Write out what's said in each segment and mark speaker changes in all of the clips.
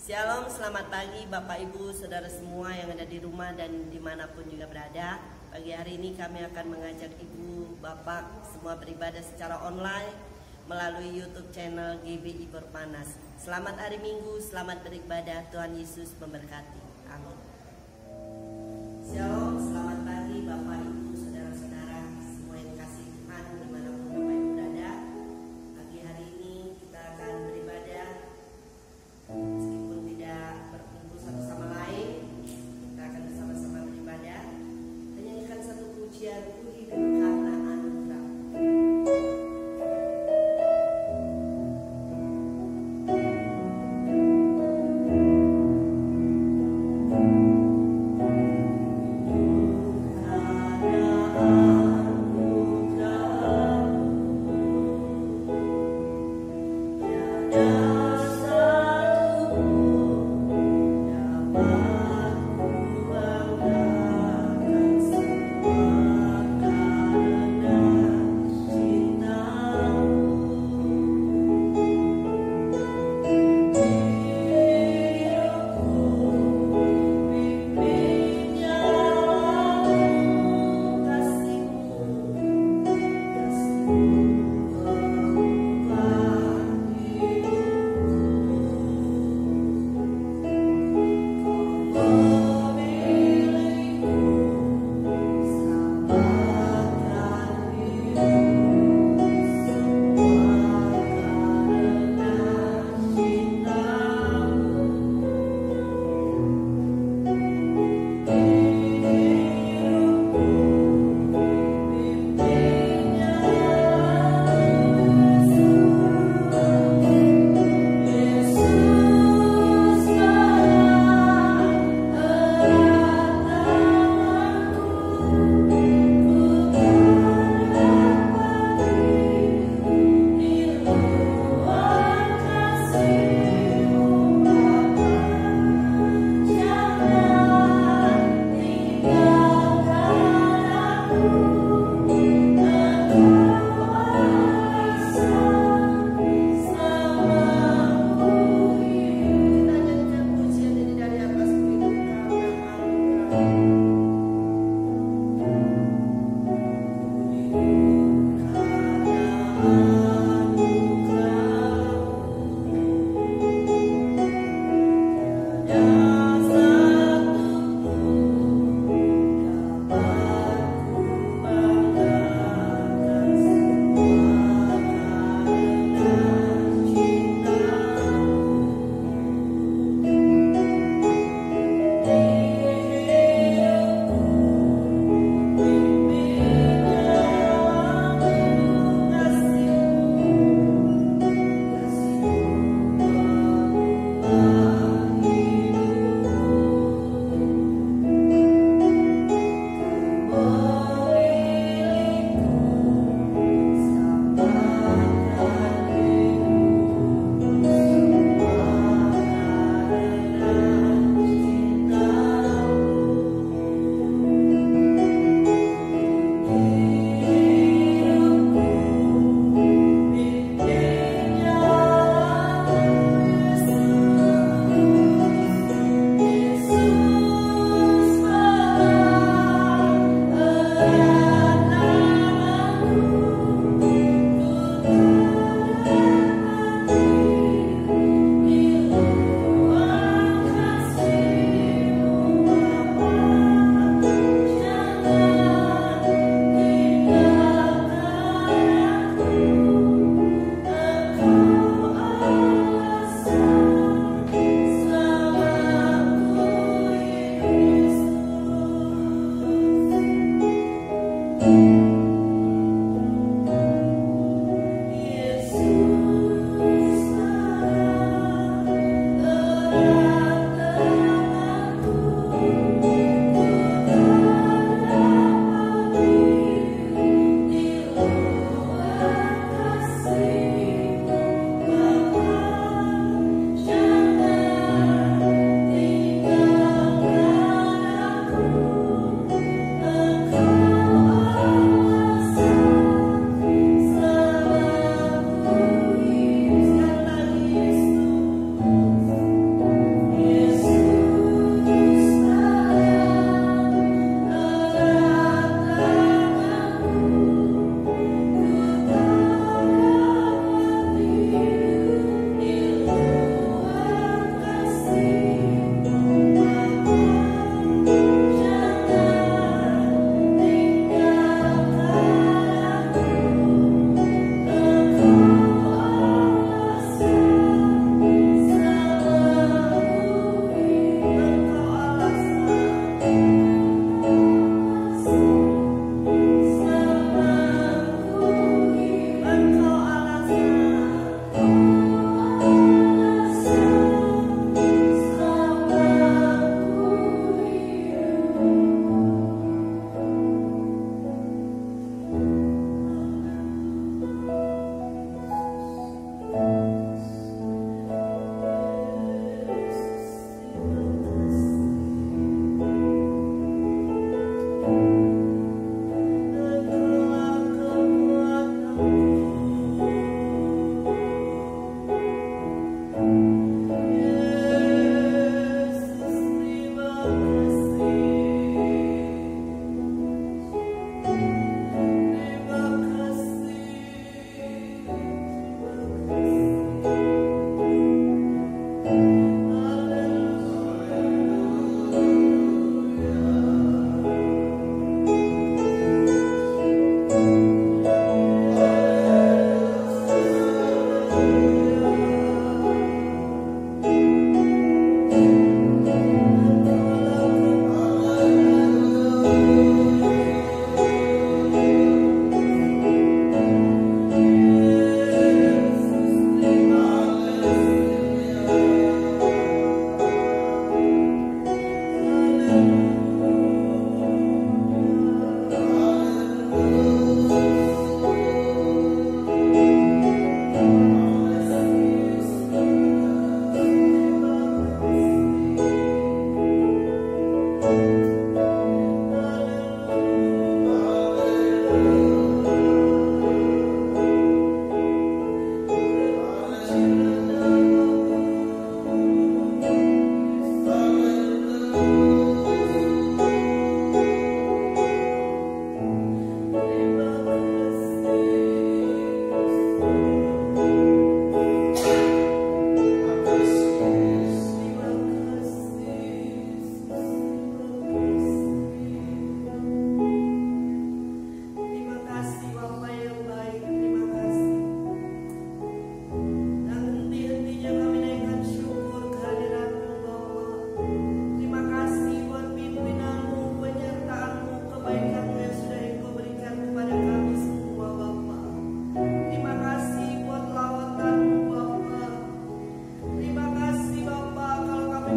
Speaker 1: Shalom, selamat pagi Bapak Ibu, Saudara semua yang ada di rumah dan dimanapun juga berada. Pagi hari ini kami akan mengajak Ibu, Bapak semua beribadah secara online melalui YouTube channel GBI Berpanas. Selamat hari Minggu, selamat beribadah, Tuhan Yesus memberkati. Amin. Shalom, selamat pagi Bapak Ibu, Saudara-saudara semua yang kasih Tuhan dimanapun Bapak Ibu berada. Pagi hari ini kita akan beribadah meskipun tidak berkumpul satu sama lain. Kita akan bersama-sama beribadah, menyanyikan satu pujian, Ku hidup karena anugerah. Ku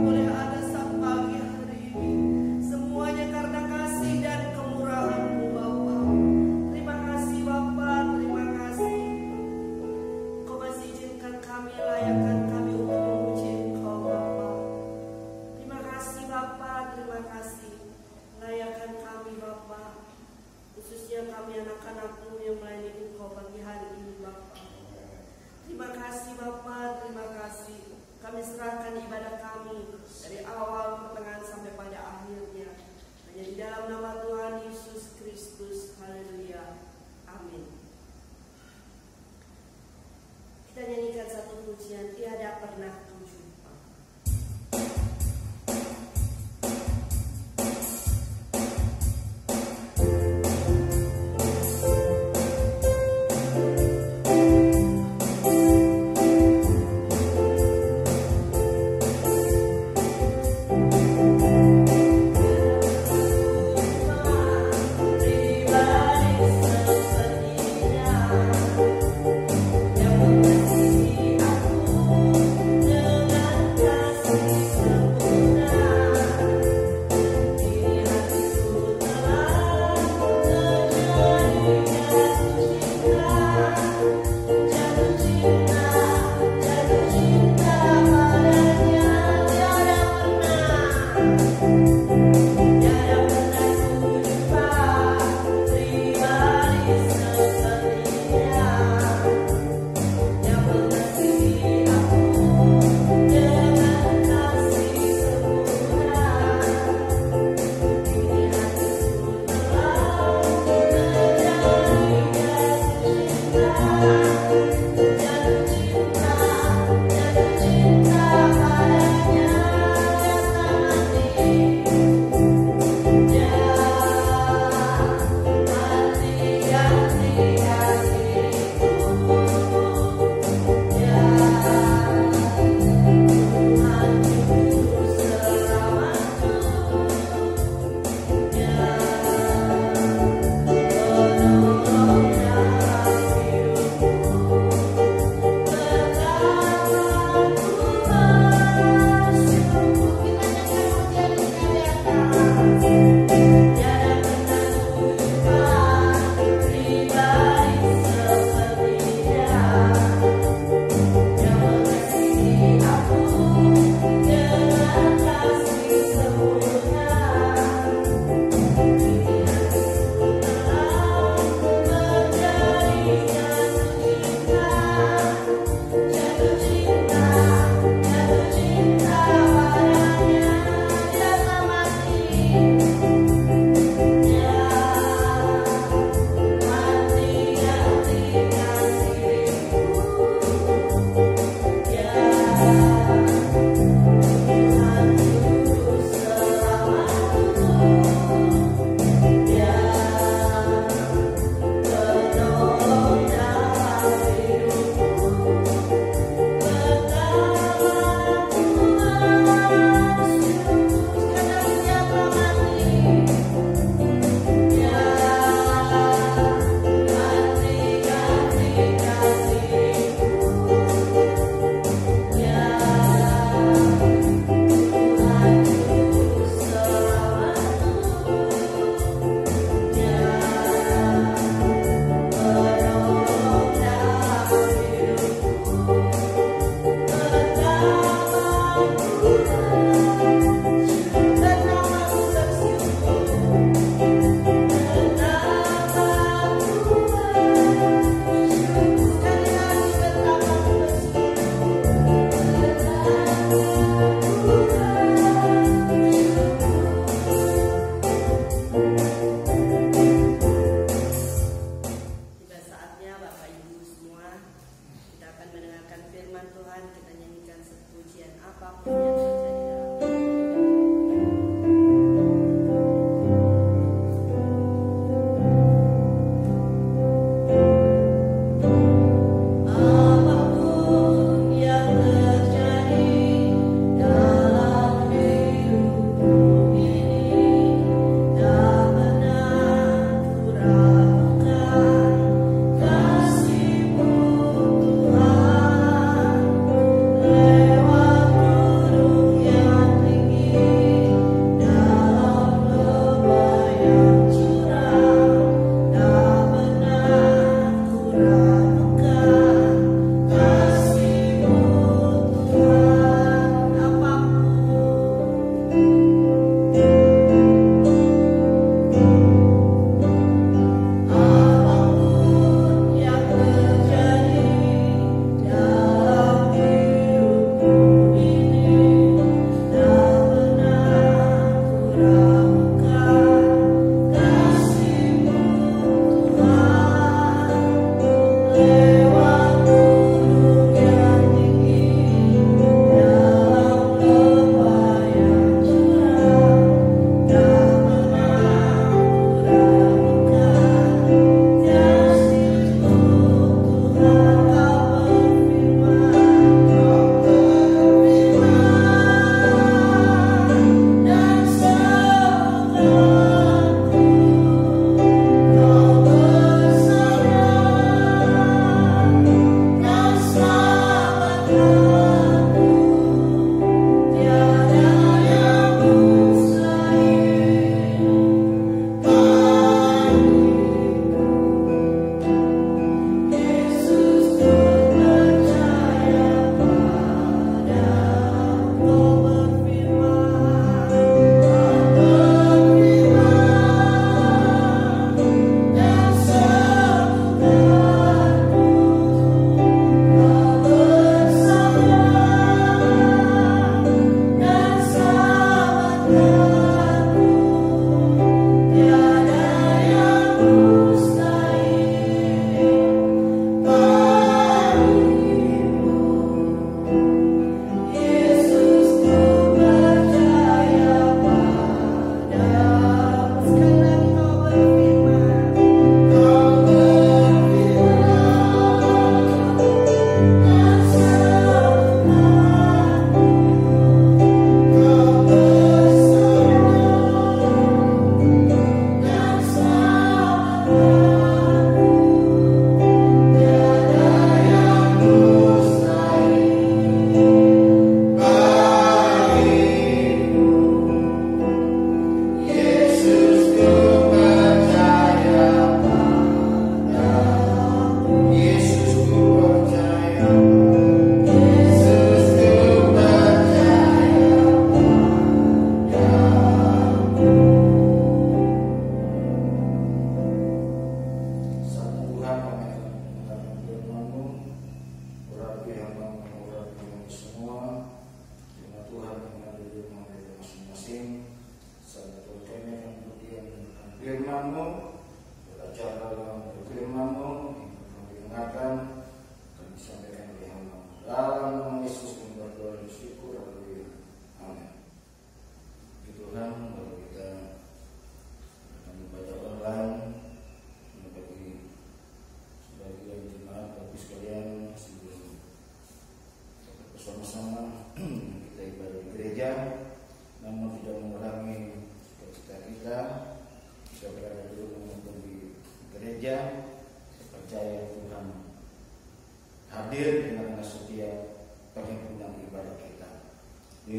Speaker 1: boleh ada saat pagi hari ini. Semuanya karena kasih dan kemurahan-Mu Bapa. Terima kasih Bapa, terima kasih. Kau masih izinkan kami, layakkan kami untuk memuji Engkau Bapa. Terima kasih Bapa, terima kasih. Layakkan kami Bapa, khususnya kami anak-anak-Mu yang melayani Engkau pagi hari ini Bapa. Terima kasih Bapa, terima kasih. Kami serahkan ibadah kami dari awal, pertengahan sampai pada akhirnya. Hanya di dalam nama Tuhan Yesus Kristus. Haleluya. Amin. Kita nyanyikan satu pujian, tiada pernah kujumpa. Yang mengasihi aku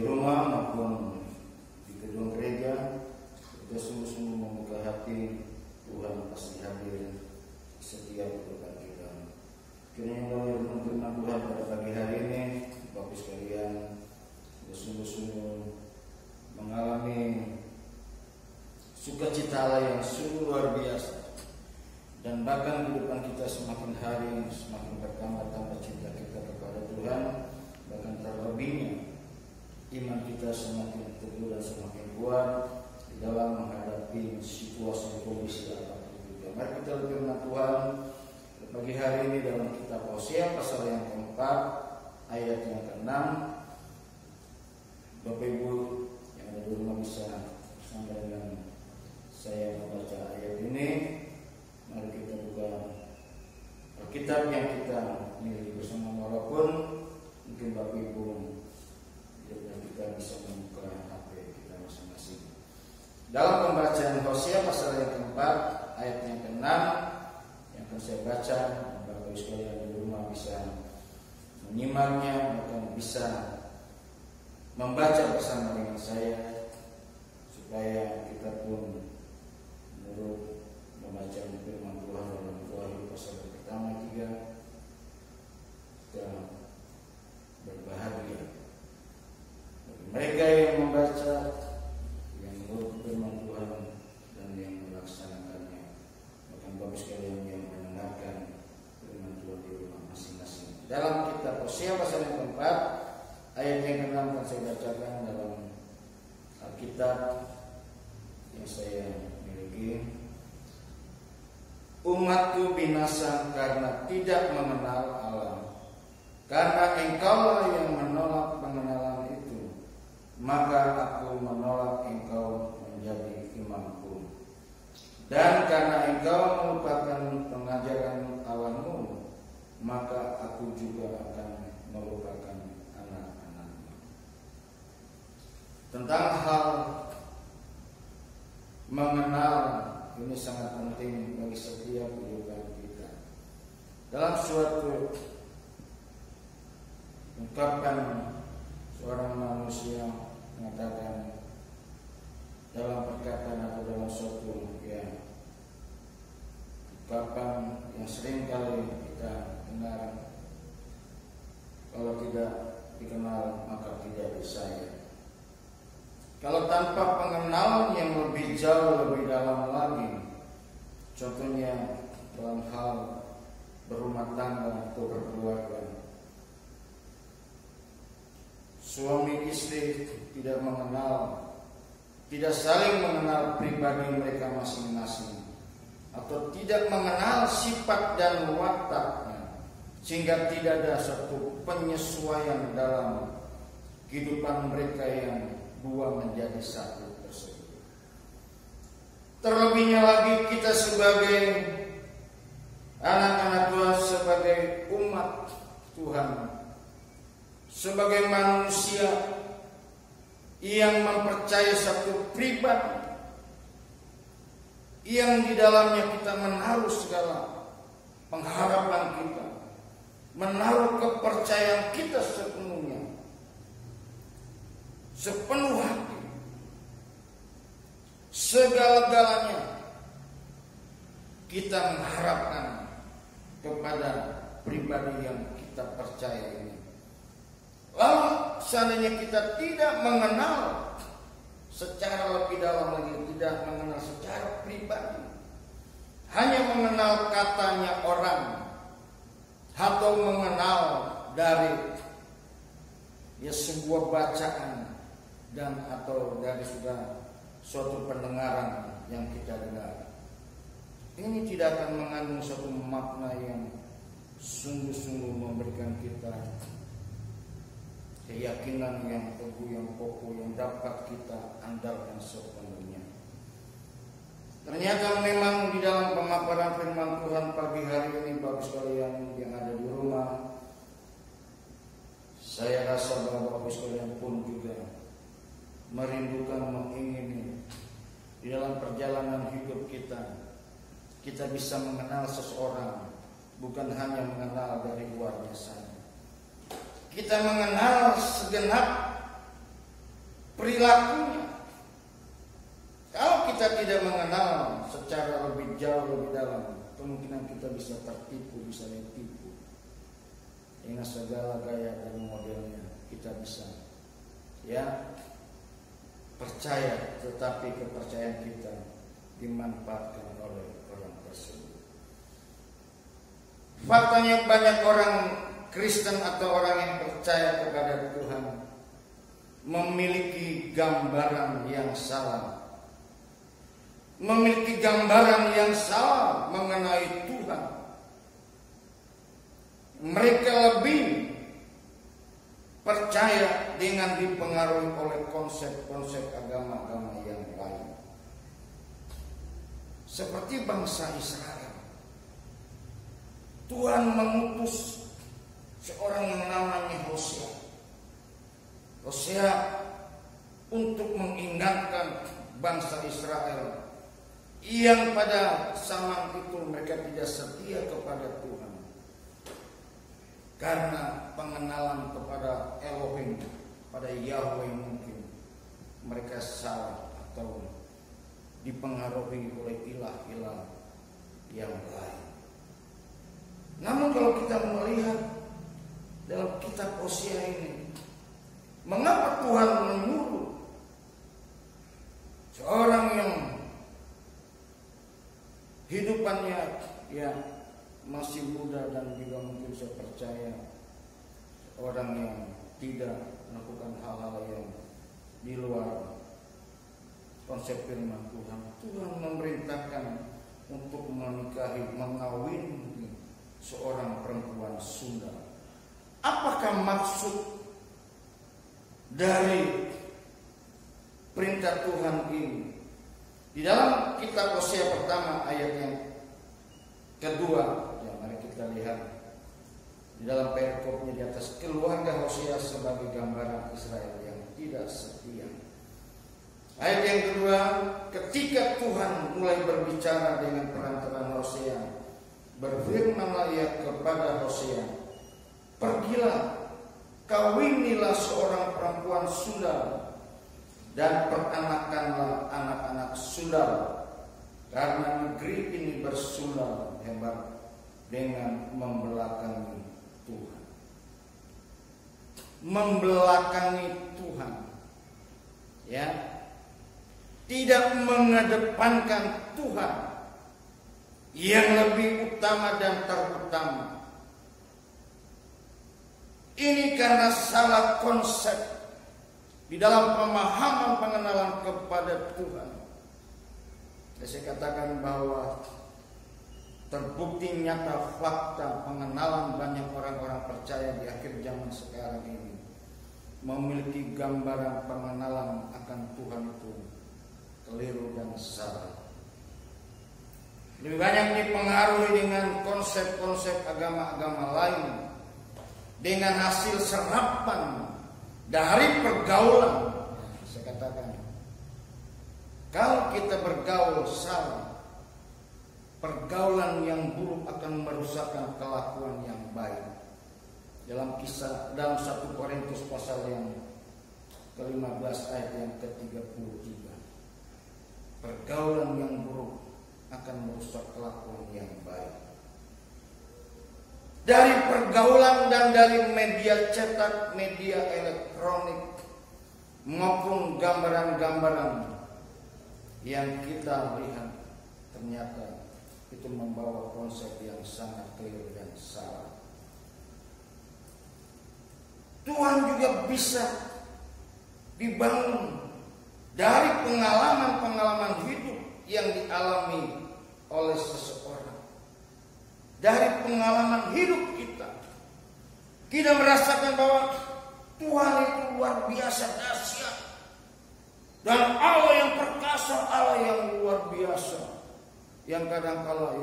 Speaker 2: rumah maupun di gedung gereja, kita sungguh-sungguh membuka hati. Tuhan pasti hadir setiap kehidupan kita. Kiranya melalui firman Tuhan pada pagi hari ini, Bapak sekalian, kita sungguh-sungguh mengalami sukacita Allah yang sungguh luar biasa, dan bahkan kehidupan kita semakin hari semakin bertambah cinta kita kepada Tuhan, bahkan terlebihnya iman kita semakin teguh dan semakin kuat di dalam menghadapi situasi kondisi apapun juga. Mari kita lihat firman Tuhan pagi hari ini dalam kitab Hosea pasal yang keempat ayat yang ke-6. Bapak Ibu yang ada di rumah bisa bersama dengan saya membaca ayat ini. Mari kita buka Alkitab yang kita miliki bersama, walaupun mungkin Bapak Ibu kita bisa membuka HP kita masing-masing. Dalam pembacaan Hosea pasal yang keempat ayat yang ke-6 yang akan saya baca, Bapak Ibu sekalian di rumah bisa menyimaknya, bahkan bisa membaca bersama dengan saya, supaya kita pun menurut membaca firman Tuhan dalam Wahyu pasal pertama 3 kita berbahagia. Bagi mereka yang membaca, yang menurut firman Tuhan dan yang melaksanakannya, bahkan Bapak sekalian yang mendengarkan firman Tuhan di rumah masing-masing. Dalam kitab Hosea pasal yang keempat ayat yang ke-6 akan saya bacakan dalam Alkitab yang saya miliki. Umatku binasa karena tidak mengenal Allah. Karena engkaulah yang menolak pengenalan itu, maka aku menolak engkau menjadi imamku. Dan karena engkau melupakan pengajaran Allahmu, maka aku juga akan melupakan anak-anakmu. Tentang hal mengenal ini sangat penting bagi setiap kehidupan kita. Dalam suatu ungkapan seorang manusia mengatakan dalam perkataan atau dalam suatu ungkapan yang sering kali kita dengar, kalau tidak dikenal maka tidak disayang. Kalau tanpa pengenalan yang lebih jauh, lebih dalam lagi, contohnya dalam hal berumah tangga atau berkeluarga, suami istri tidak mengenal, tidak saling mengenal pribadi mereka masing-masing, atau tidak mengenal sifat dan wataknya, sehingga tidak ada satu penyesuaian dalam kehidupan mereka yang dua menjadi satu tersebut. Terlebihnya lagi kita sebagai anak-anak Tuhan, sebagai umat Tuhan, sebagai manusia yang mempercayai satu pribadi yang di dalamnya kita menaruh segala pengharapan kita, menaruh kepercayaan kita sepenuh hati, segala-galanya kita mengharapkan kepada pribadi yang kita percaya ini. Lalu seandainya kita tidak mengenal secara lebih dalam lagi, tidak mengenal secara pribadi, hanya mengenal katanya orang, atau mengenal dari sebuah bacaan dan atau dari suatu pendengaran yang kita dengar, ini tidak akan mengandung suatu makna yang sungguh-sungguh memberikan kita keyakinan yang teguh, yang kokoh, yang dapat kita andalkan sepenuhnya. Ternyata memang di dalam pemaparan firman Tuhan pagi hari ini, Bapak sekalian yang ada di rumah, saya rasa bahwa Bapak sekalian pun juga merindukan, mengingini di dalam perjalanan hidup kita bisa mengenal seseorang, bukan hanya mengenal dari luarnya saja. Kita mengenal segenap perilakunya. Kalau kita tidak mengenal secara lebih jauh, lebih dalam, kemungkinan kita bisa tertipu, bisa ditipu dengan segala gaya dan modelnya. Kita bisa percaya, tetapi kepercayaan kita dimanfaatkan oleh orang tersebut. Faktanya banyak orang Kristen atau orang yang percaya kepada Tuhan memiliki gambaran yang salah, memiliki gambaran yang salah mengenai Tuhan. Mereka lebih percaya dengan dipengaruhi oleh konsep-konsep agama-agama yang lain. Seperti bangsa Israel, Tuhan mengutus seorang yang namanya Hosea untuk mengingatkan bangsa Israel yang pada zaman itu mereka tidak setia kepada Tuhan karena pengenalan kepada Elohim, pada Yahweh mungkin mereka salah atau dipengaruhi oleh ilah-ilah yang lain. Namun kalau kita melihat dalam kitab Hosea ini, mengapa Tuhan menyuruh seorang yang hidupannya masih muda dan juga mungkin saya percaya orang yang tidak melakukan hal-hal yang di luar konsep firman Tuhan. Tuhan memerintahkan untuk menikahi, mengawini seorang perempuan Sunda. Apakah maksud dari perintah Tuhan ini? Di dalam kitab Hosea pertama ayat yang kedua, mari kita lihat di dalam perikopnya di atas, keluarga Hosea sebagai gambaran Israel yang tidak setia. Ayat yang kedua, ketika Tuhan mulai berbicara dengan perantaraan Hosea, berfirmanlah ia kepada Hosea, pergilah, kawinilah seorang perempuan Sunda dan peranakanlah anak-anak Sunda, karena negeri ini bersundal hebat dengan membelakangi Tuhan. Membelakangi Tuhan, tidak mengedepankan Tuhan yang lebih utama dan terutama. Ini karena salah konsep di dalam pemahaman pengenalan kepada Tuhan. Saya katakan bahwa terbukti nyata fakta pengenalan banyak orang-orang percaya di akhir zaman sekarang ini memiliki gambaran pengenalan akan Tuhan itu keliru dan salah. Lebih banyak dipengaruhi dengan konsep-konsep agama-agama lain, dengan hasil serapan dari pergaulan. Saya katakan, kalau kita bergaul salah, pergaulan yang buruk akan merusakkan kelakuan yang baik. Dalam 1 Korintus pasal yang ke-15 ayat yang ke-33, pergaulan yang buruk akan merusak kelakuan yang baik. Dari pergaulan dan dari media cetak, media elektronik maupun gambaran-gambaran yang kita lihat, ternyata itu membawa konsep yang sangat keliru dan salah. Tuhan juga bisa dibangun dari pengalaman-pengalaman hidup yang dialami oleh seseorang. Dari pengalaman hidup kita, kita merasakan bahwa Tuhan itu luar biasa dahsyat, dan Allah yang perkasa, Allah yang luar biasa, yang kadang-kala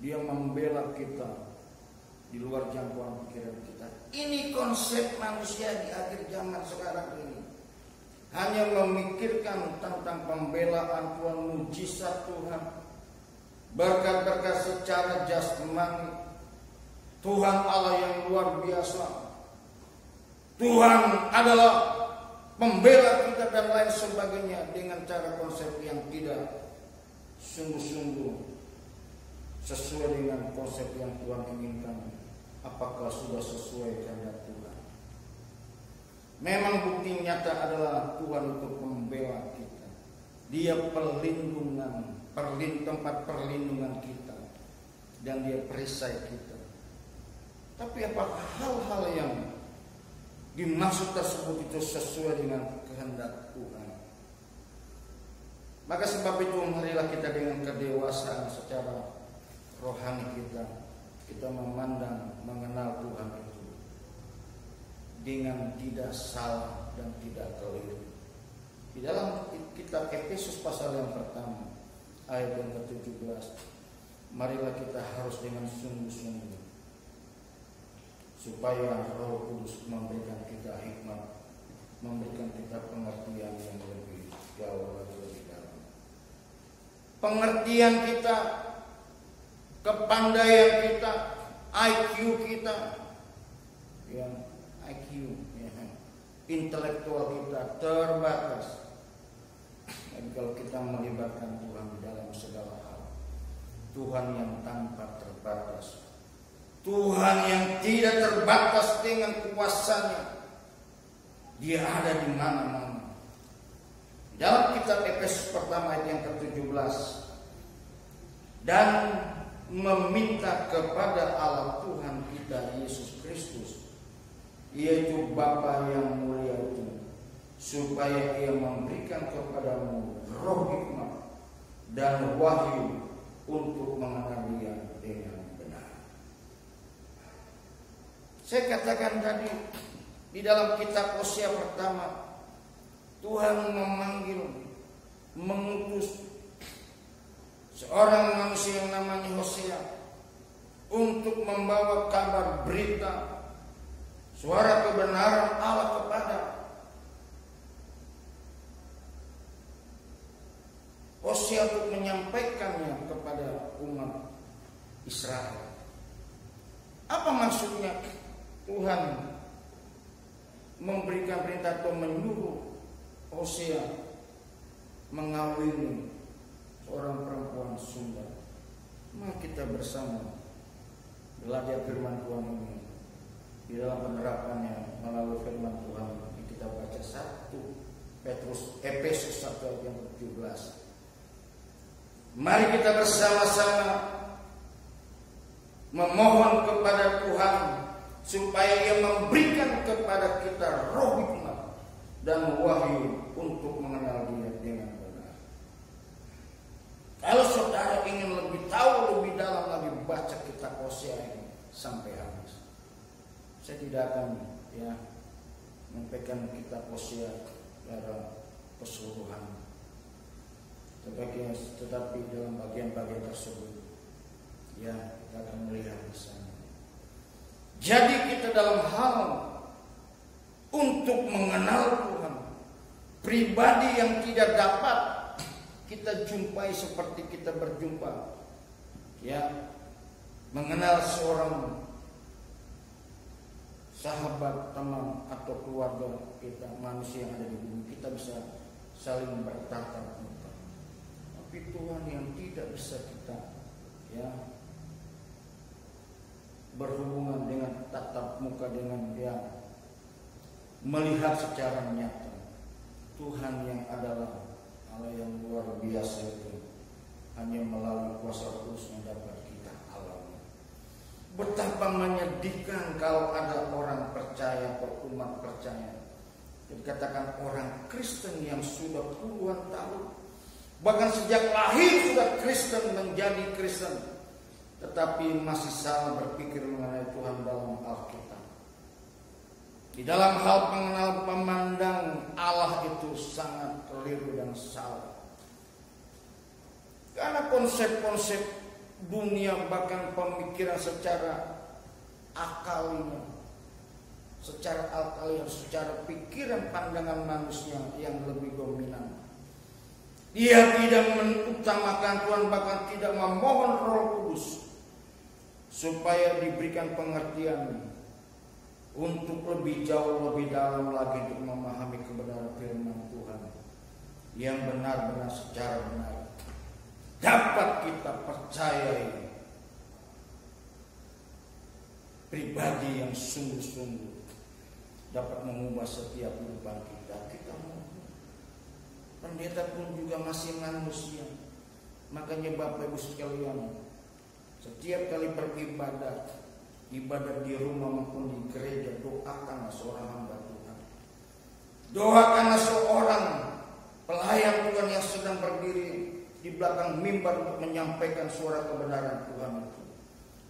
Speaker 2: dia membela kita di luar jangkauan pikiran kita. Ini konsep manusia di akhir zaman sekarang ini. Hanya memikirkan tentang pembelaan Tuhan, mujizat Tuhan, berkat-berkat secara jasmani. Tuhan Allah yang luar biasa. Tuhan adalah pembela kita dan lain sebagainya dengan cara konsep yang tidak sungguh-sungguh sesuai dengan konsep yang Tuhan inginkan. Apakah sudah sesuai kehendak Tuhan? Memang bukti nyata adalah Tuhan itu pembela kita. Dia tempat perlindungan kita, dan Dia perisai kita. Tapi apakah hal-hal yang dimaksud tersebut itu sesuai dengan kehendak Tuhan? Maka sebab itu marilah kita dengan kedewasaan secara rohani kita memandang, mengenal Tuhan itu dengan tidak salah dan tidak keliru. Di dalam kitab Efesus pasal yang pertama ayat yang ke-17, marilah kita harus dengan sungguh-sungguh supaya Roh Kudus memberikan kita hikmat, memberikan kita pengertian yang lebih jauh lagi lebih dalam. Pengertian kita, kepandaian kita, IQ kita, ya, IQ, ya, intelektual kita terbatas. Dan kalau kita melibatkan Tuhan di dalam segala hal, Tuhan yang tanpa terbatas, Tuhan yang tidak terbatas dengan kuasanya, Dia ada di mana-mana. Dalam kitab Efesus pertama ayat yang ke-17, dan meminta kepada Allah Tuhan kita Yesus Kristus, yaitu Bapa yang mulia itu, supaya Ia memberikan kepadamu roh hikmat dan wahyu untuk mengenal Dia dengan benar. Saya katakan tadi di dalam kitab Hosea pertama, Tuhan memanggil, mengutus seorang manusia yang namanya Hosea untuk membawa kabar berita suara kebenaran Allah kepada Hosea untuk menyampaikannya kepada umat Israel. Apa maksudnya Tuhan memberikan perintah atau menyuruh Hosea mengawini seorang perempuan Sunda? Mari kita bersama belajar firman Tuhan ini di dalam penerapannya melalui firman Tuhan. Kita baca 1 Efesus 1 ayat yang 17. Mari kita bersama-sama memohon kepada Tuhan supaya Ia memberikan kepada kita roh hikmat dan wahyu untuk mengenal Dia dengan benar. Kalau saudara ingin lebih tahu lebih dalam lagi, baca kitab Hosea ini sampai habis. Saya tidak akan menyampaikan kitab Hosea secara keseluruhan, tetapi dalam bagian-bagian tersebut kita akan melihat di sana. Jadi kita dalam hal untuk mengenal Tuhan, pribadi yang tidak dapat kita jumpai seperti kita berjumpa, mengenal seorang sahabat, teman atau keluarga kita, manusia yang ada di bumi, kita bisa saling bertatap muka. Tapi Tuhan yang tidak bisa kita berhubungan dengan tatap muka dengan Dia, melihat secara nyata, Tuhan yang adalah Allah yang luar biasa itu hanya melalui kuasa Roh yang dapat kita alami. Betapa menyedihkan kalau ada orang percaya atau umat percaya, dikatakan orang Kristen yang sudah puluhan tahun, bahkan sejak lahir sudah Kristen, menjadi Kristen, tetapi masih salah berpikir mengenai Tuhan dalam Alkitab. Di dalam hal mengenal memandang Allah itu sangat keliru dan salah. Karena konsep-konsep dunia, bahkan pemikiran secara akalinya, secara pikiran pandangan manusia yang lebih dominan. Dia tidak mengutamakan Tuhan, bahkan tidak memohon Roh Kudus supaya diberikan pengertian untuk lebih jauh, lebih dalam lagi untuk memahami kebenaran firman Tuhan yang benar-benar secara benar dapat kita percayai, pribadi yang sungguh-sungguh dapat mengubah setiap kehidupan kita. Pendeta pun juga masih manusia. Makanya Bapak Ibu sekalian, setiap kali beribadah, ibadah di rumah maupun di gereja, doakanlah seorang hamba Tuhan. Doakanlah seorang pelayan Tuhan yang sedang berdiri di belakang mimbar untuk menyampaikan suara kebenaran Tuhan itu.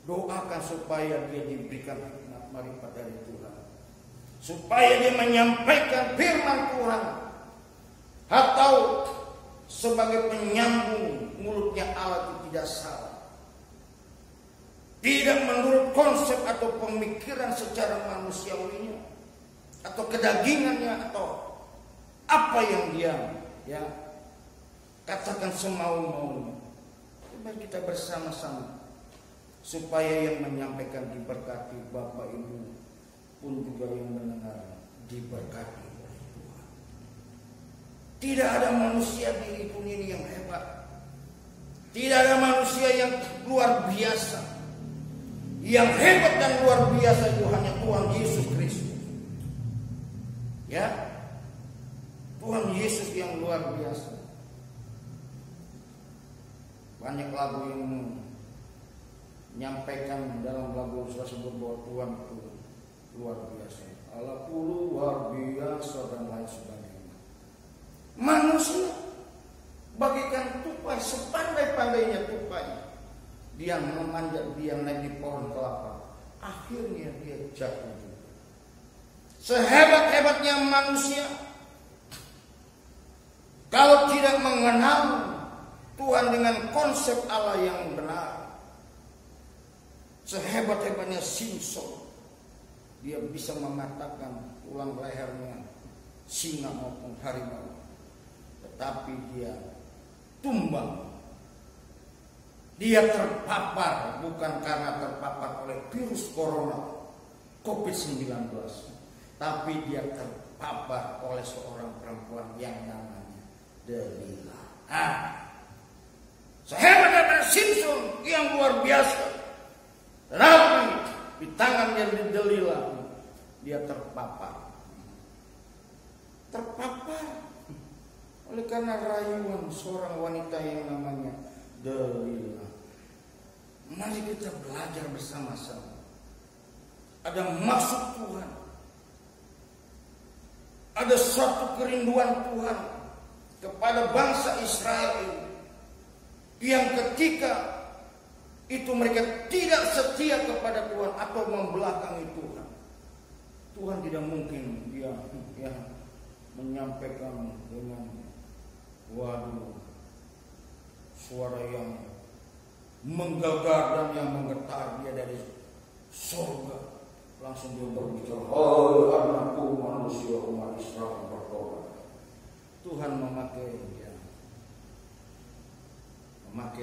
Speaker 2: Doakan supaya dia diberikan hikmat marifat dari Tuhan, supaya dia menyampaikan firman Tuhan, atau sebagai penyambung mulutnya Allah itu tidak salah, tidak menurut konsep atau pemikiran secara manusiawinya atau kedagingannya atau apa yang dia katakan semau-maunya. Mari kita bersama-sama supaya yang menyampaikan diberkati, Bapak Ibu pun juga yang mendengar diberkati. Tidak ada manusia di dunia ini yang hebat. Tidak ada manusia yang luar biasa. Yang hebat dan luar biasa itu hanya Tuhan Yesus Kristus. Ya, Tuhan Yesus yang luar biasa. Banyak lagu yang menyampaikan dalam lagu tersebut bahwa Tuhan itu luar biasa. Allahku luar biasa dan lain sebagainya. Manusia bagikan tupai sepandai-pandainya tupai, dia memanjat, dia naik di pohon kelapa, akhirnya dia jatuh juga. Sehebat-hebatnya manusia, kalau tidak mengenal Tuhan dengan konsep Allah yang benar, sehebat-hebatnya Simpson, dia bisa mematahkan tulang lehernya singa maupun harimau, tetapi dia tumbang. Dia terpapar bukan karena terpapar oleh virus corona COVID-19, tapi dia terpapar oleh seorang perempuan yang namanya Delila. Sehebat-hebat Simpson yang luar biasa, tetapi di tangannya Delila dia terpapar oleh karena rayuan seorang wanita yang namanya Delila. Mari kita belajar bersama-sama. Ada maksud Tuhan, ada suatu kerinduan Tuhan kepada bangsa Israel ini, yang ketika itu mereka tidak setia kepada Tuhan atau membelakangi Tuhan, Tuhan tidak mungkin dia menyampaikan dengan suara yang menggelegar dan yang menggetar dia dari surga. Langsung dia berbicara, "Hai anakku manusia, umat Israel bertobat." Tuhan memakai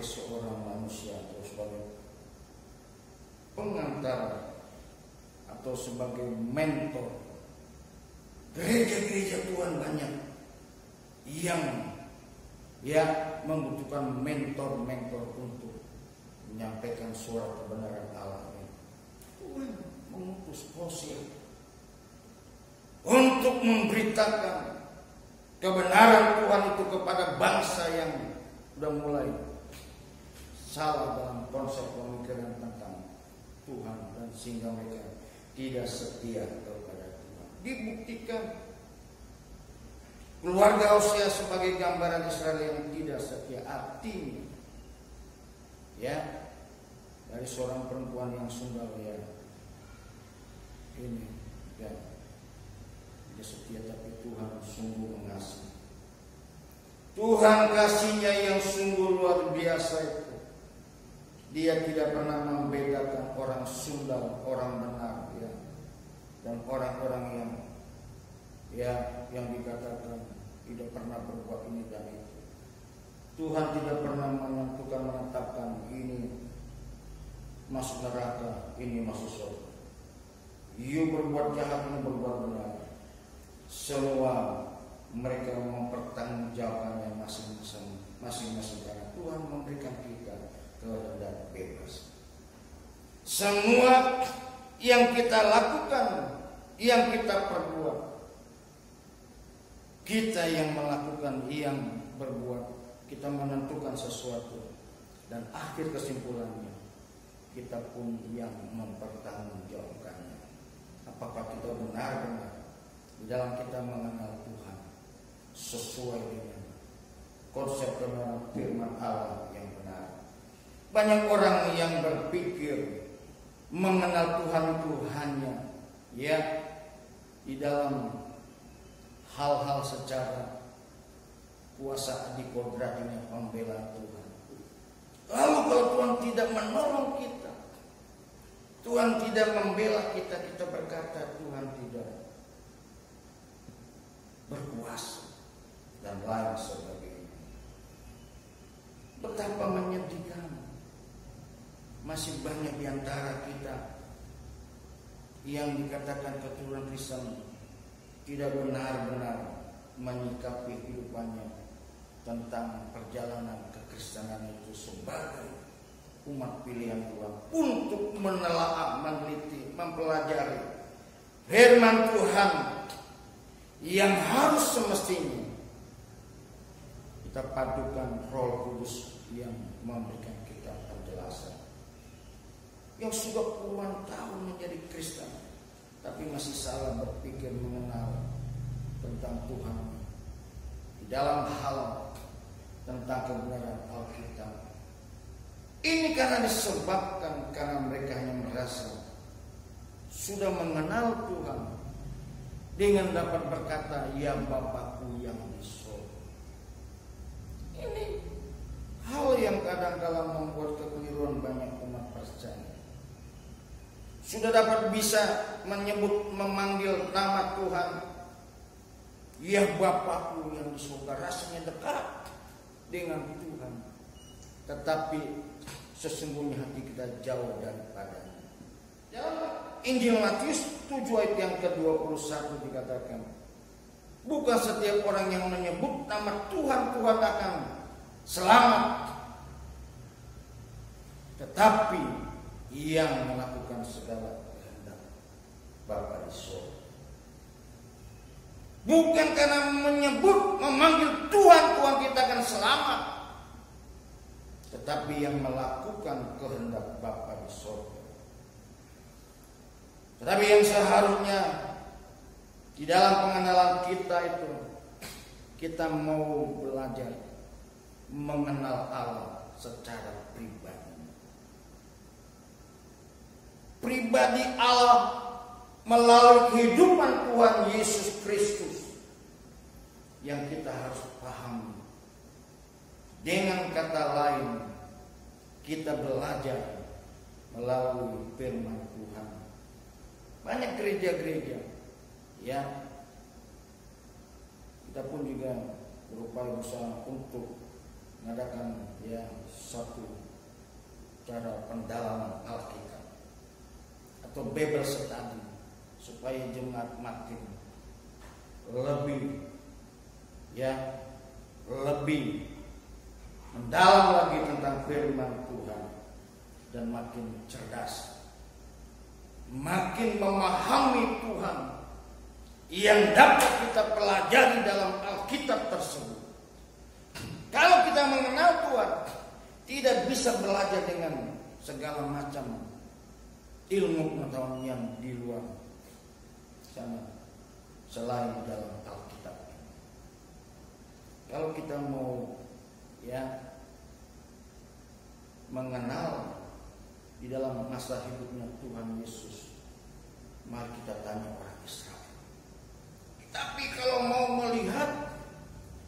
Speaker 2: seorang manusia atau sebagai pengantar atau sebagai mentor. Gereja-gereja Tuhan banyak yang membutuhkan mentor-mentor untuk menyampaikan suara kebenaran Allah. Tuhan mengutus Hosea untuk memberitakan kebenaran Tuhan itu kepada bangsa yang sudah mulai salah dalam konsep pemikiran tentang Tuhan, dan sehingga mereka tidak setia kepada Tuhan. Dibuktikan keluarga Hosea sebagai gambaran Israel yang tidak setia. Artinya dari seorang perempuan yang sunggal tidak setia, tapi Tuhan sungguh mengasihi. Tuhan kasihnya yang sungguh luar biasa itu. Dia tidak pernah membedakan orang sundal, orang benar, dan orang-orang yang dikatakan tidak pernah berbuat ini dan itu. Tuhan tidak pernah menentukan, menetapkan ini masuk neraka, ini masuk surga. you berbuat jahat, you berbuat benar. Semua mereka mempertanggungjawabkannya masing-masing karena Tuhan memberikan kita kehendak bebas. Semua yang kita lakukan, yang kita perbuat, kita yang melakukan, yang berbuat, kita menentukan sesuatu, dan akhir kesimpulannya kita pun yang mempertanggungjawabkannya. Apakah kita benar-benar di dalam kita mengenal Tuhan sesuai dengan konsep kebenaran firman Allah yang benar. Banyak orang yang berpikir mengenal Tuhan itu hanya di dalam hal-hal secara kuasa adikodratnya membela Tuhan. Lalu kalau Tuhan tidak menolong kita, Tuhan tidak membela kita, kita berkata Tuhan tidak berkuasa dan lain sebagainya. Betapa menyedihkan. Masih banyak di antara kita yang dikatakan keturunan Kristen tidak benar-benar menyikapi hidupannya tentang perjalanan kekristenan itu sebagai umat pilihan Tuhan untuk menelaah, meneliti, mempelajari firman Tuhan yang harus semestinya kita padukan Roh Kudus yang memberikan kita penjelasan. Yang sudah puluhan tahun menjadi Kristen tapi masih salah berpikir mengenal tentang Tuhan di dalam hal tentang kebenaran Alkitab. Ini karena disebabkan karena mereka hanya merasa sudah mengenal Tuhan dengan dapat berkata, ya Bapakku yang di surga. Ini hal yang kadang-kadang membuat kekeliruan banyak umat percaya. Sudah dapat bisa menyebut, memanggil nama Tuhan, ya Bapakku yang di surga, rasanya dekat dengan Tuhan, tetapi sesungguhnya hati kita jauh daripadanya. Dalam Injil Matius 7 ayat yang ke-21 dikatakan, bukan setiap orang yang menyebut nama Tuhan akan selamat, tetapi yang melakukan segala kehendak Bapa di surga. Bukan karena menyebut, memanggil Tuhan kita akan selamat, tetapi yang melakukan kehendak Bapa di surga. Tetapi yang seharusnya di dalam pengenalan kita itu, kita mau belajar mengenal Allah secara pribadi. Pribadi Allah melalui kehidupan Tuhan Yesus Kristus yang kita harus pahami. Dengan kata lain, kita belajar melalui firman Tuhan. Banyak gereja-gereja ya, kita pun juga berupaya berusaha untuk mengadakan satu cara pendalaman Alkitab atau Bible study supaya jemaat makin lebih mendalam lagi tentang firman Tuhan dan makin cerdas, makin memahami Tuhan yang dapat kita pelajari dalam Alkitab tersebut. Kalau kita mengenal Tuhan, tidak bisa belajar dengan segala macam ilmu pengetahuan yang di luar sana selain dalam Alkitab. Kalau kita mau mengenal di dalam masa hidupnya Tuhan Yesus, mari kita tanya orang Israel. Tapi kalau mau melihat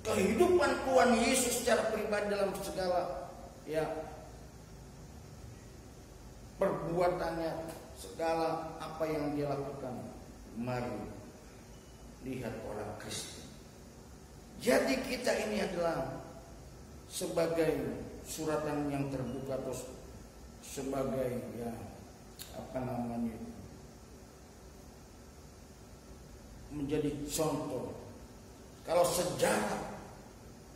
Speaker 2: kehidupan Tuhan Yesus secara pribadi dalam segala perbuatannya, segala apa yang dia lakukan, mari lihat orang Kristen. Jadi kita ini adalah sebagai suratan yang terbuka atau sebagai menjadi contoh. Kalau sejarah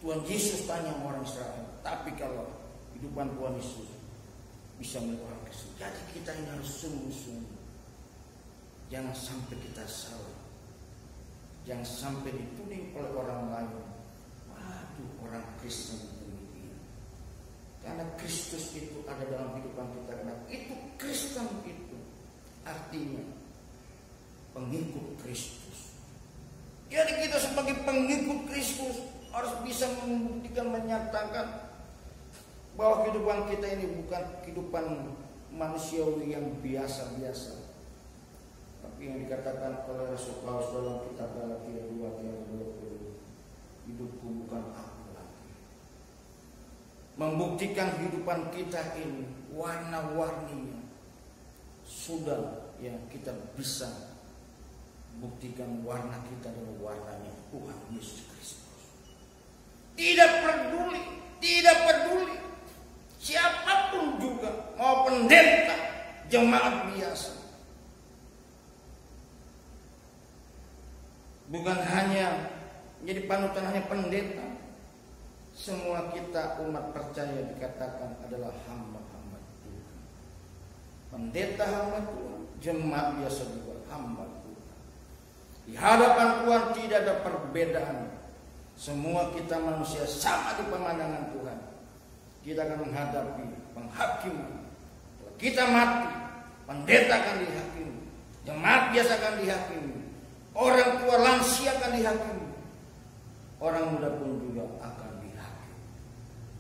Speaker 2: Tuhan Yesus tanya orang Israel, tapi kalau kehidupan Tuhan Yesus bisa melakukan kesalahan. Jadi kita ini harus sungguh-sungguh. Jangan sampai kita salah. Jangan sampai dituding oleh orang lain. Waduh, orang Kristen demikian. Karena Kristus itu ada dalam kehidupan kita. Karena itu Kristen itu artinya pengikut Kristus. Jadi kita sebagai pengikut Kristus harus bisa membuktikan, menyatakan bahwa kehidupan kita ini bukan kehidupan manusiawi yang biasa-biasa. Tapi yang dikatakan oleh Rasul Paulus dalam kitab Galatia 2:20, hidupku bukan aku lagi. Membuktikan kehidupan kita ini warna-warninya sudah yang kita bisa buktikan warna kita adalah warnanya Tuhan Yesus Kristus. Tidak peduli siapapun juga, mau pendeta, jemaat biasa. Bukan hanya menjadi panutan hanya pendeta. Semua kita umat percaya dikatakan adalah hamba-hamba Tuhan. Pendeta hamba Tuhan, jemaat biasa juga hamba Tuhan. Di hadapan Tuhan tidak ada perbedaan. Semua kita manusia sama di pemandangan Tuhan. Kita akan menghadapi penghakiman. Kalau kita mati, pendeta akan dihakimi, jemaat biasa akan dihakimi, orang tua lansia akan dihakimi, orang muda pun juga akan dihakimi.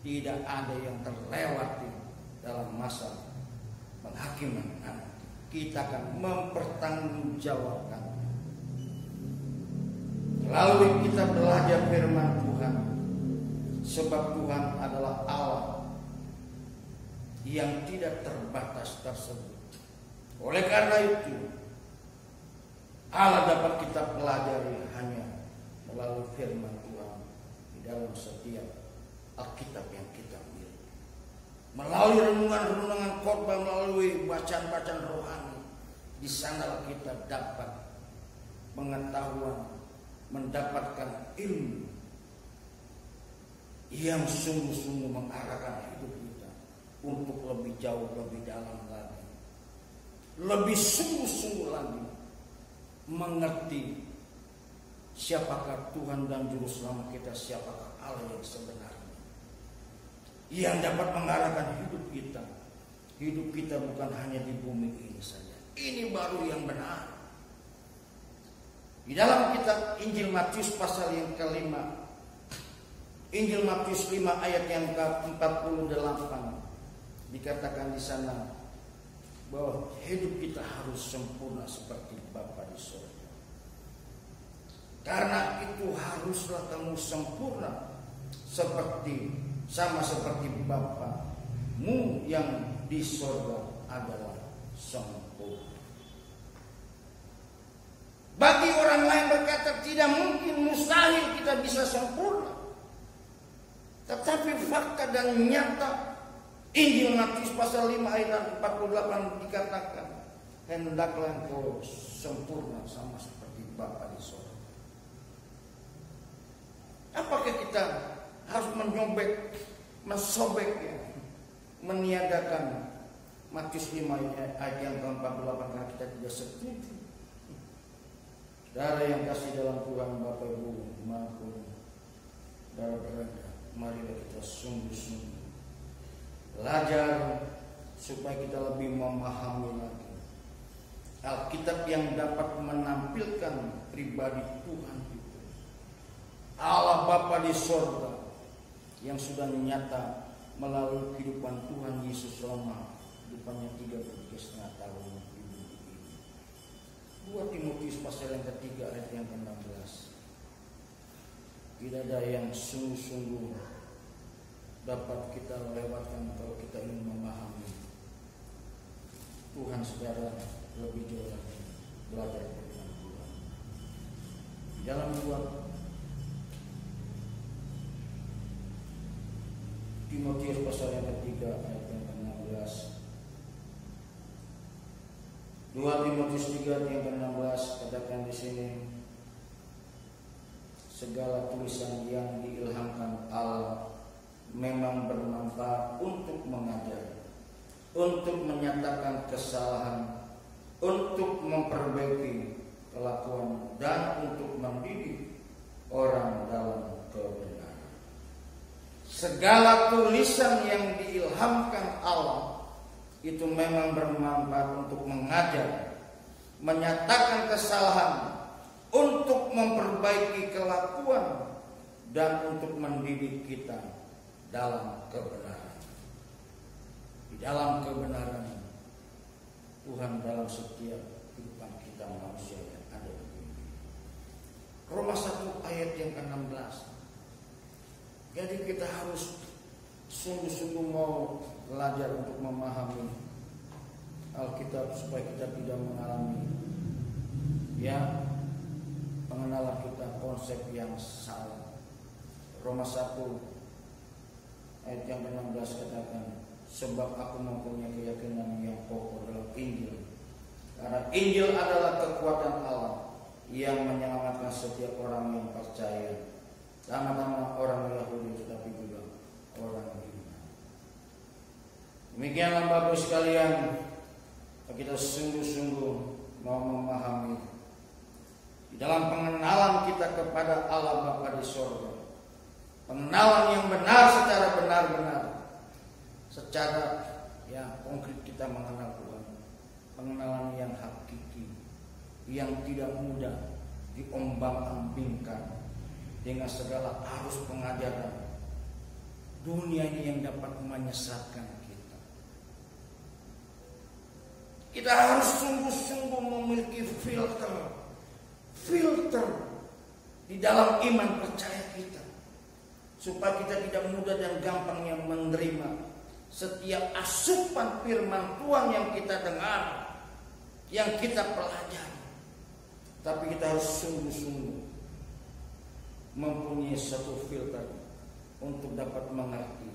Speaker 2: Tidak ada yang terlewati dalam masa penghakiman nanti. Kita akan mempertanggungjawabkan. Lalu kita belajar firman Tuhan, sebab Tuhan adalah Allah yang tidak terbatas tersebut. Oleh karena itu, Allah dapat kita pelajari hanya melalui firman Tuhan di dalam setiap Alkitab yang kita miliki. Melalui renungan-renungan khotbah, melalui bacaan-bacaan rohani, di sana kita dapat pengetahuan, mendapatkan ilmu yang sungguh-sungguh mengarahkan hidup kita untuk lebih jauh, lebih dalam lagi, lebih sungguh-sungguh lagi mengerti siapakah Tuhan dan Juru Selamat kita, siapakah Allah yang sebenarnya, yang dapat mengarahkan hidup kita. Hidup kita bukan hanya di bumi ini saja. Ini baru yang benar. Di dalam kitab Injil Matius pasal yang ke-5, Injil Matius 5 ayat yang ke-48, dikatakan di sana bahwa hidup kita harus sempurna seperti Bapa di surga. Karena itu haruslah kamu sempurna sama seperti Bapamu yang di surga adalah sempurna. Bagi orang lain berkata tidak mungkin, mustahil kita bisa sempurna. Tetapi fakta dan nyata Injil Matius pasal 5 ayat 48 dikatakan, hendaklah engkau sempurna sama seperti Bapa di surga. Apakah kita harus mensobek ya, meniadakan Matius 5 ayat yang ke-48 karena kita tidak setuju? Saudara yang kasih dalam Tuhan, Bapak Ibu maupun saudara berada, marilah kita sungguh-sungguh belajar supaya kita lebih memahami lagi Alkitab yang dapat menampilkan pribadi Tuhan itu, Allah Bapa di surga yang sudah nyata melalui kehidupan Tuhan Yesus selama kehidupannya 3,5 tahun. 2 Timotius pasal yang ke-3 ayat yang ke-16. Tidak ada yang sungguh-sungguh dapat kita lewatkan kalau kita ingin memahami Tuhan secara lebih jauh lagi, belajar dengan Tuhan. Di dalam 2 Timotius pasal yang ke-3 ayat yang ke-16. 2 Timotius 3 yang ke-16 katakan di sini, segala tulisan yang diilhamkan Allah memang bermanfaat untuk mengajar, untuk menyatakan kesalahan, untuk memperbaiki kelakuan, dan untuk mendidik orang dalam kebenaran. Segala tulisan yang diilhamkan Allah itu memang bermanfaat untuk mengajar, menyatakan kesalahan, untuk memperbaiki kelakuan, dan untuk mendidik kita dalam kebenaran. Di dalam kebenaran Tuhan dalam setiap kehidupan kita manusia yang ada di bumi. Roma 1 ayat yang ke-16. Jadi kita harus sungguh-sungguh mau belajar untuk memahami Alkitab supaya kita tidak mengalami pengenalan kita konsep yang salah. Roma 1 ayat yang ke-16 katakan, sebab aku mempunyai keyakinan yang pokok dalam Injil, karena Injil adalah kekuatan Allah yang menyelamatkan setiap orang yang percaya, sama-sama orang Yahudi tetapi juga orang Yunani. Demikianlah Bapak sekalian, kita sungguh-sungguh mau memahami di dalam pengenalan kita kepada Allah Bapa di sorga, pengenalan yang benar secara benar-benar, secara konkret kita mengenal Tuhan, pengenalan yang hakiki, yang tidak mudah diombang-ambingkan dengan segala arus pengajaran dunia ini yang dapat menyesatkan kita. Kita harus sungguh-sungguh memiliki filter di dalam iman percaya kita, supaya kita tidak mudah dan gampangnya menerima setiap asupan firman Tuhan yang kita dengar, yang kita pelajari. Tapi kita harus sungguh-sungguh mempunyai satu filter untuk dapat mengerti.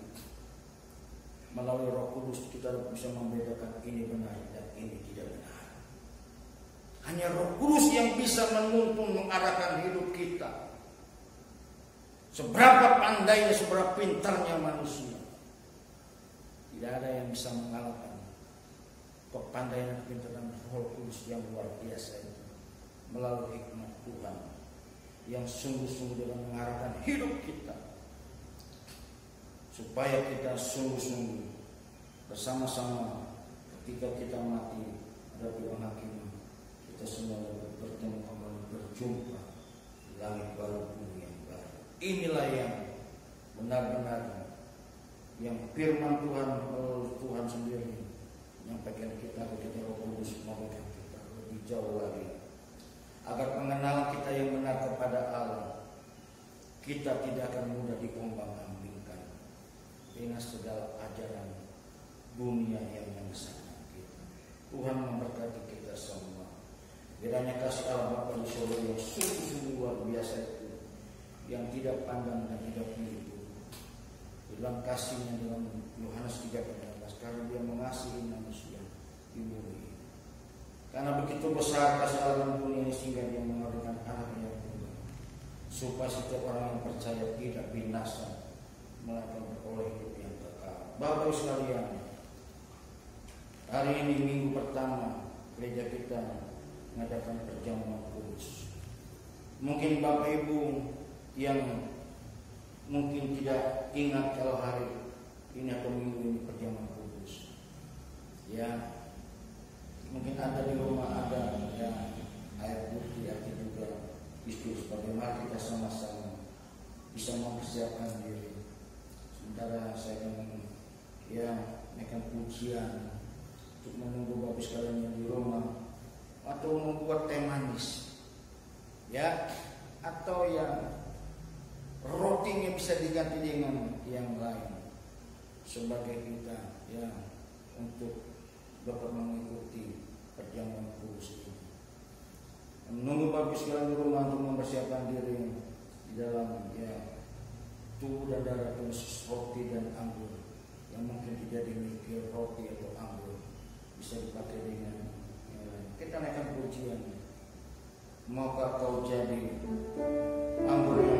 Speaker 2: Melalui Roh Kudus kita bisa membedakan ini benar dan ini tidak benar. Hanya Roh Kudus yang bisa menuntun, mengarahkan hidup kita. Seberapa pandainya, seberapa pintarnya manusia, tidak ada yang bisa mengalahkan kepandaian dan pintaran Roh Kudus yang luar biasa itu. Melalui hikmat Tuhan yang sungguh-sungguh dalam mengarahkan hidup kita, supaya kita sungguh-sungguh bersama-sama ketika kita mati ada penghakiman, kita semua bertemu kembali, berjumpa di langit baru, bumi yang baru. Inilah yang benar-benar yang firman Tuhan sendiri menyampaikan kita Roh Kudus menyampaikan kita lebih jauh lagi, agar pengenalan kita yang benar kepada Allah, kita tidak akan mudah diombang-ambingkan dengan segala ajaran dunia yang menyesatkan kita. Tuhan memberkati kita semua. Kiranya kasih Allah Bapa di surga yang sungguh-sungguh luar biasa itu, yang tidak pandang dan tidak menipu, dalam kasihnya dalam Yohanes 3:14, karena Dia mengasihi manusia di bumi. Karena begitu besar kasih Allah dalam dunia ini, sehingga Dia memberikan anaknya yang tunggal, supaya setiap orang yang percaya tidak binasa, melainkan beroleh hidup yang kekal. Bapak Ibu sekalian, hari ini minggu pertama gereja kita mengadakan perjamuan kudus. Mungkin Bapak Ibu yang mungkin tidak ingat kalau hari ini atau minggu ini perjamuan kudus, mungkin ada di rumah ada air putih, ada juga biskuit. Bagaimana kita sama-sama bisa mempersiapkan diri. Sementara saya menaikkan pujian untuk menunggu Bapak sekalian yang di rumah, atau membuat teh manis, atau rotinya bisa diganti dengan yang lain, sebagai kita untuk dapat mengikuti perjamuan kudus ini. Menunggu Bapak sekalian di rumah untuk mempersiapkan diri di dalam tubuh dan darah Kristus, roti dan anggur, yang mungkin tidak dimiliki roti atau anggur, bisa dipakai dengan yang lain. Kita naikkan pujian. Maukah kau jadi anggur yang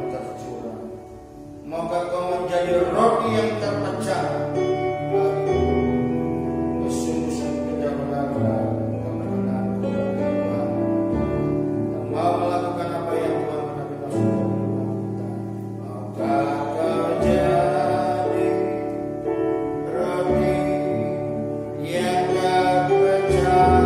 Speaker 2: maka kau menjadi roti yang terpecah. Sungguh-sungguh kita berharap karena mengaku Tuhan dan mau melakukan apa yang Tuhan kita sudah berikan kita. Maka kau jadi roti yang terpecah.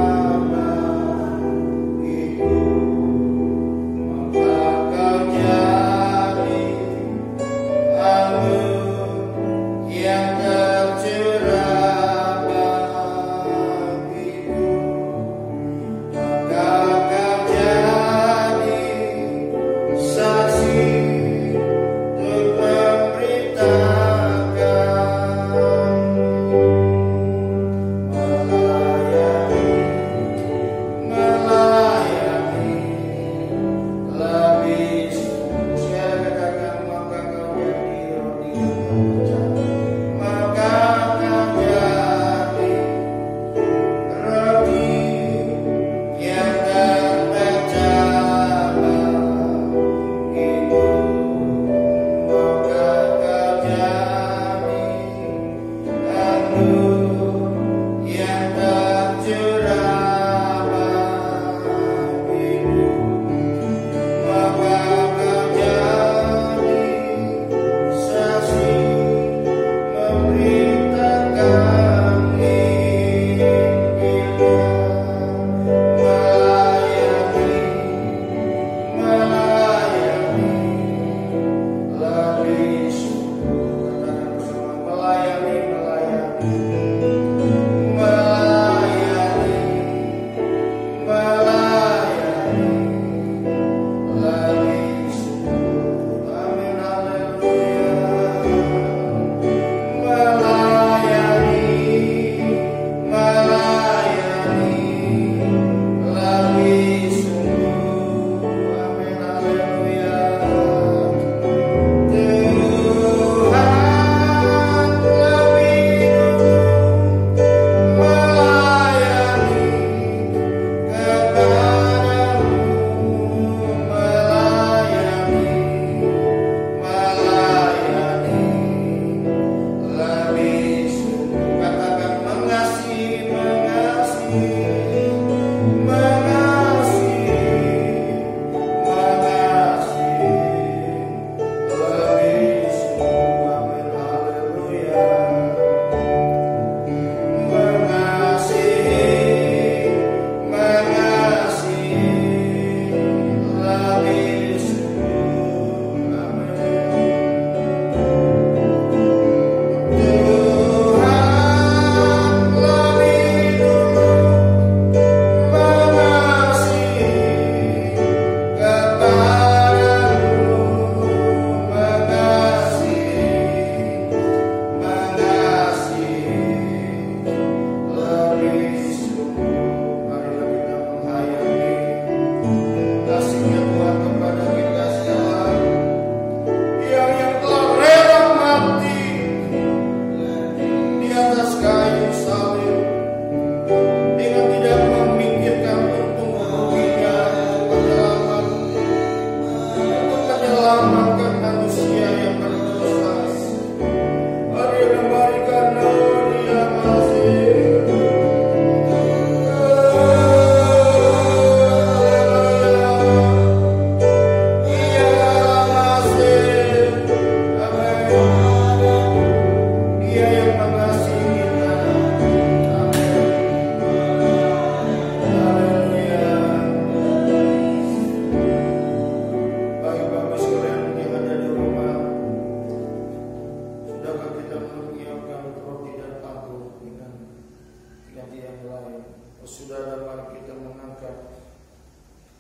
Speaker 2: Saudara, mari kita mengangkat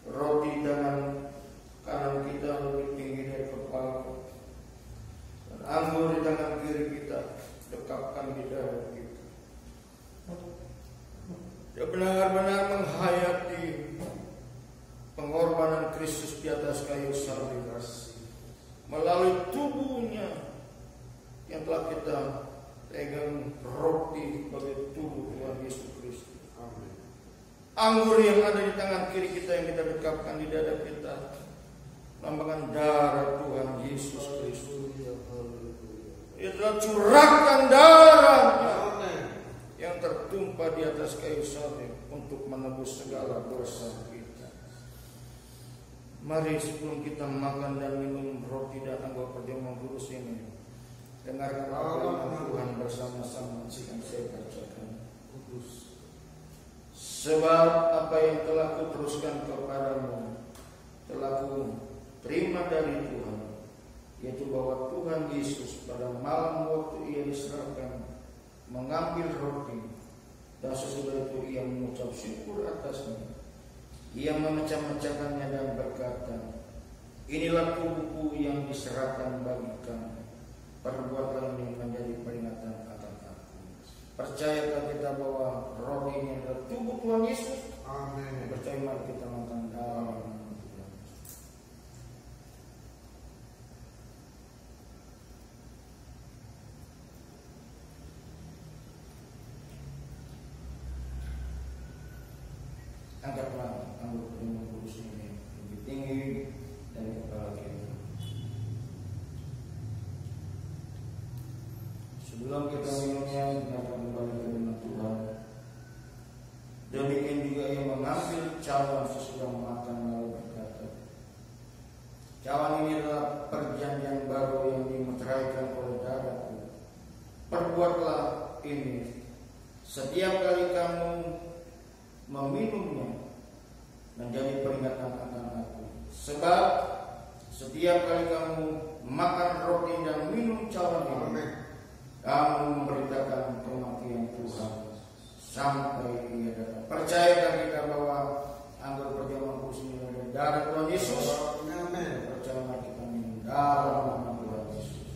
Speaker 2: roti tangan kanan kita lebih tinggi dari kepala, dan anggur di tangan kiri kita dekapkan di dada kita. Dia benar-benar menghayati pengorbanan Kristus di atas kayu salib melalui tubuhnya yang telah kita pegang roti sebagai tubuh Tuhan Yesus Kristus. Amin. Anggur yang ada di tangan kiri kita yang kita dekapkan di dada kita, lambangkan darah Tuhan Yesus Kristus. sudah curahkan darahnya yang tertumpah di atas kayu salib untuk menebus segala dosa kita. Mari sebelum kita makan dan minum roti dan anggur perjamuan kudus ini, dengarkan apa yang Tuhan bersama-sama yang saya bacakan. Sebab apa yang telah kuteruskan kepadamu telah ku terima dari Tuhan, yaitu bahwa Tuhan Yesus pada malam waktu ia diserahkan mengambil roti, dan sesudah itu ia mengucap syukur atasnya. Ia memecah-mecahkannya dan berkata, inilah tubuhku yang diserahkan bagi kamu. Perbuatlah ini menjadi peringatan akan aku. Percayakah kita bahwa roti ini adalah tubuh Tuhan Yesus? Amin. Percaya, mari kita makan dalam. Angkatlah anggur perjamuan kudus ini lebih tinggi dari kepala kita. Sebelum kita minumnya, kita akan kembali ke firman Tuhan. Demikian juga ia mengambil cawan sesudah makan lalu berkata, cawan ini adalah perjanjian baru yang dimeteraikan oleh darahku. Perbuatlah ini setiap kali kamu meminumnya menjadi peringatan akan aku. Sebab setiap kali kamu makan roti dan minum cawan ini, kamu memberitakan kematian Tuhan sampai ia datang. Percayakah kita bahwa anggur perjamuan kudus ini adalah darah Tuhan Yesus? Amin. Percayalah kita minum dalam nama Tuhan Yesus.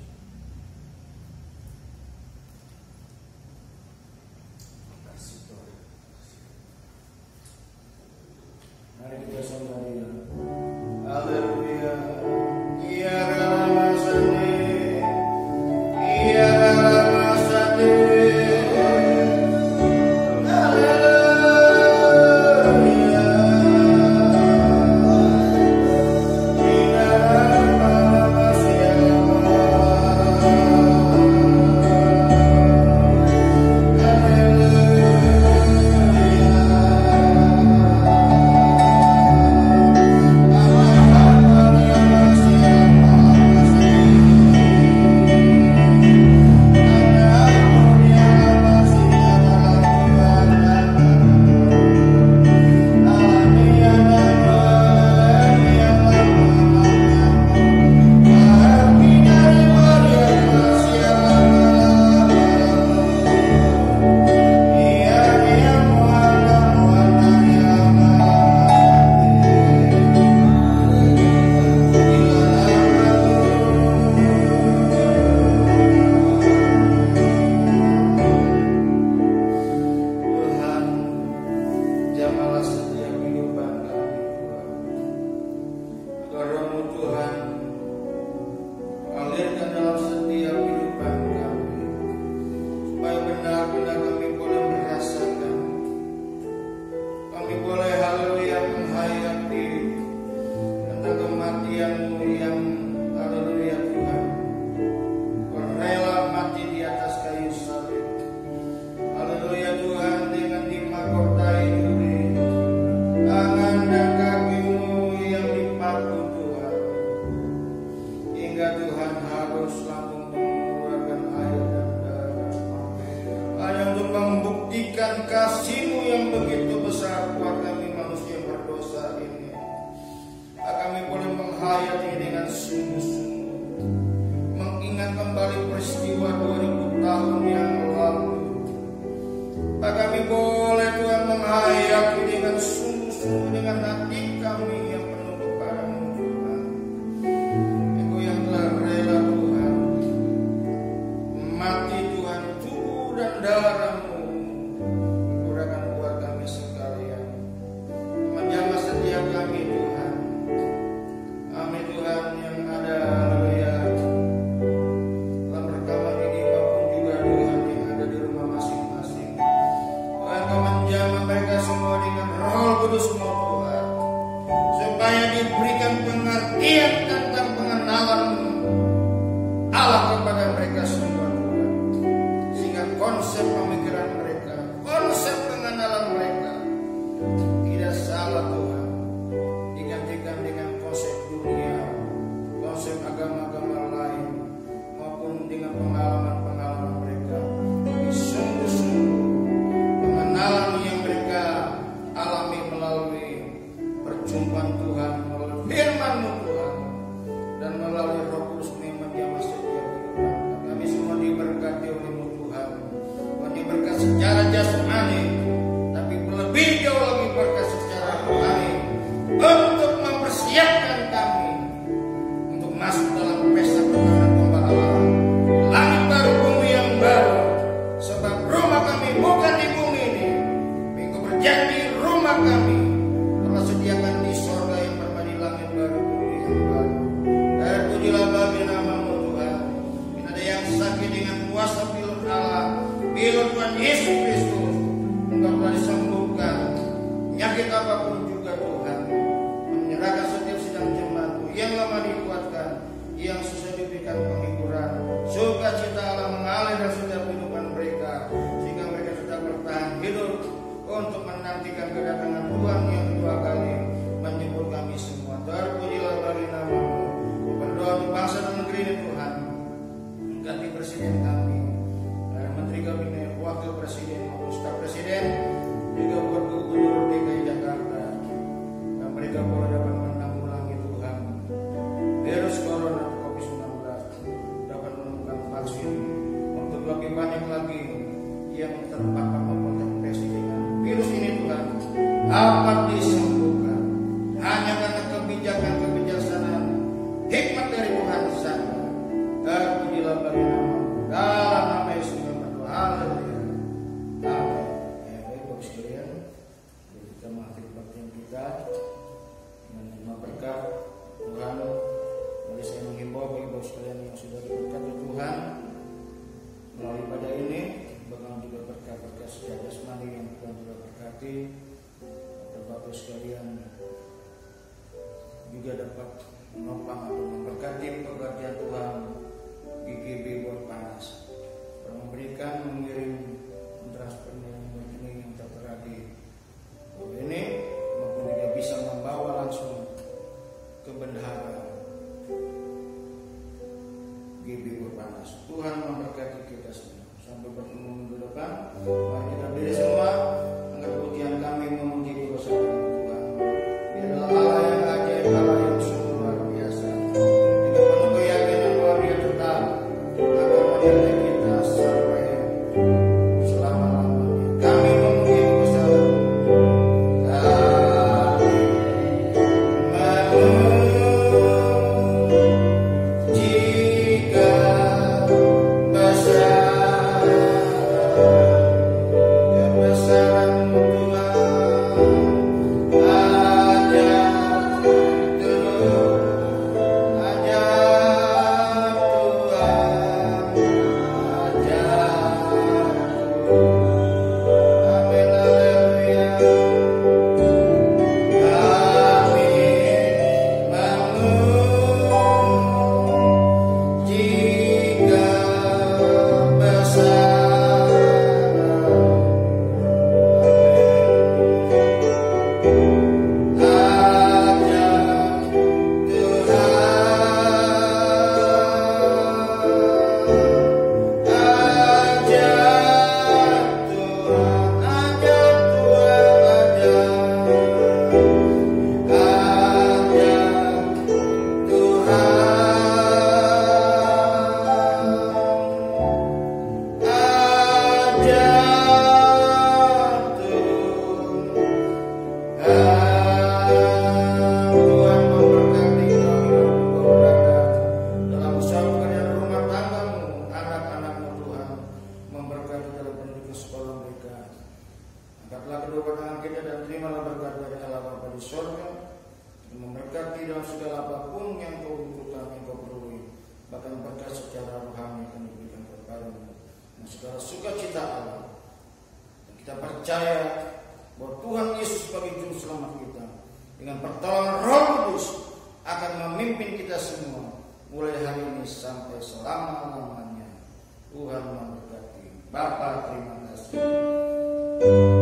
Speaker 2: Mari kita sembah Dia. Haleluya. Ia adalah masani. Ia adalah masani. Kasih-Mu yang begitu besar buat kami manusia berdosa ini. Kami boleh menghayati dengan sungguh-sungguh, mengingat kembali peristiwa 2000 tahun yang lalu. Kami boleh Tuhan menghayati dengan sungguh-sungguh dengan hati kami yang penuh kepada-Mu Tuhan. Engkau yang telah rela Tuhan mati Tuhan, tubuh dan darah-Mu kami Tuhan. Amin Tuhan yang ada haleluya dalam rekaman ini maupun juga Tuhan yang ada di rumah masing-masing. Tuhan Kau menjamah mereka semua dengan Roh Kudus-Mu Tuhan. kuasa pilun Allah, pilun Tuhan Yesus Kristus, Engkau telah disembuhkan penyakit apapun juga Tuhan. Menyerahkan setiap sidang jemaat yang lemah dikuatkan, yang susah diberikan penghiburan, sukacita Allah mengalir dalam setiap kehidupan mereka, sehingga mereka tetap bertahan hidup untuk menantikan kedatangan Tuhan yang kedua kali menjemput kami semua. Terpujilah bagi nama-Mu. Berdoa untuk bangsa dan negeri ini Tuhan. Ganti presiden kami, menteri kabinet, wakil presiden, staf presiden, juga buat gubernur DKI Jakarta, dan mereka boleh dapat menanggulangi Tuhan virus corona COVID-19, dapat menemukan vaksin untuk lebih banyak lagi yang terpapar maupun terinfeksi dengan virus ini Tuhan, dapat disembuhkan hanya karena kebijaksanaan hikmat dari Tuhan saja. Terpujilah bagi nama-Mu. Dalam nama Yesus kami berdoa. Haleluya. Amin. Baik Bapak sekalian, kita mengakhiri kebaktian kita menerima berkat Tuhan. Mari saya menghimbau bagi Bapak sekalian yang sudah diberkati Tuhan melalui ibadah ini, bahkan juga berkat-berkat secara jasmani yang Tuhan sudah berkati. Bapak sekalian juga dapat menopang atau memberkati pekerjaan Tuhan GGB Bor Panas, mengirim transfer rekening yang tertera di bawah ini, maupun juga bisa membawa langsung ke bendahara GB Bor Panas. Tuhan memberkati kita semua. Sampai bertemu minggu depan. Mari kita berdiri semua, angkat pujian kami memuji kuasa Tuhan. Dia adalah Allah yang ajaib, Allah yang sungguh luar biasa. Jika penuh keyakinan bahwa Dia tetap akan menyertai kita sampai selama-lamanya. Kami memuji kuasa Tuhan memberkati. Bapa, terima kasih.